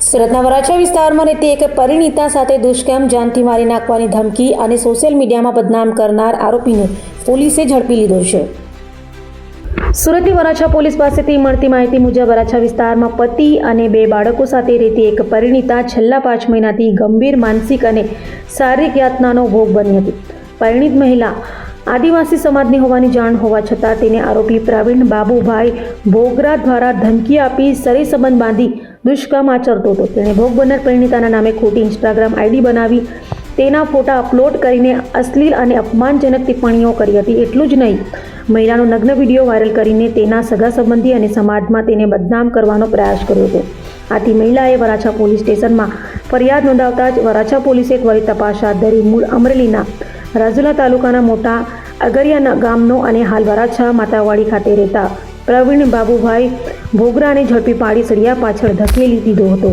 સુરતના વરાછા વિસ્તારમાં રહેતી એક પરિણીતા સાથે દુષ્કર્મ, જાનથી મારી નાખવાની ધમકી અને સોશિયલ મીડિયામાં બદનામ કરનાર આરોપીને પોલીસે ઝડપી લીધો છે. સુરતની વરાછા પોલીસ પાસેથી મળતી માહિતી મુજબ વરાછા વિસ્તારમાં પતિ અને 2 બાળકો સાથે રહેતી એક પરિણીતા છેલ્લા 5 મહિનાથી ગંભીર માનસિક અને શારીરિક યાતનાનો ભોગ બની હતી. પરિણીત મહિલા આદિવાસી સમાજની હોવાની જાણ હોવા છતાં તેને આરોપી પ્રવીણ બાબુભાઈ ભોગરા દ્વારા ધમકી આપી શરીર સંબંધ બાંધી દુષ્કર્મ આચરતો હતો. તેણે ભોગ બનનાર પરિણીતાના નામે ખોટી ઇન્સ્ટાગ્રામ આઈડી બનાવી તેના ફોટા અપલોડ કરીને અશ્લીલ અને અપમાનજનક ટિપ્પણીઓ કરી હતી. એટલું જ નહીં, મહિલાનો નગ્ન વિડીયો વાયરલ કરીને તેના સગા સંબંધી અને સમાજમાં તેને બદનામ કરવાનો પ્રયાસ કર્યો હતો. આથી મહિલાએ વરાછા પોલીસ સ્ટેશનમાં ફરિયાદ નોંધાવતા જ વરાછા પોલીસે ત્વરિત તપાસ હાથ ધરી મૂળ અમરેલીના રાજુલા તાલુકાના મોટા અગરિયા ગામનો અને હાલ વરાછા માતાવાડી ખાતે રહેતા પ્રવીણ બાબુભાઈ ભોગરાને ઝડપી પાડી સળિયા પાછળ ધકેલી દીધો હતો.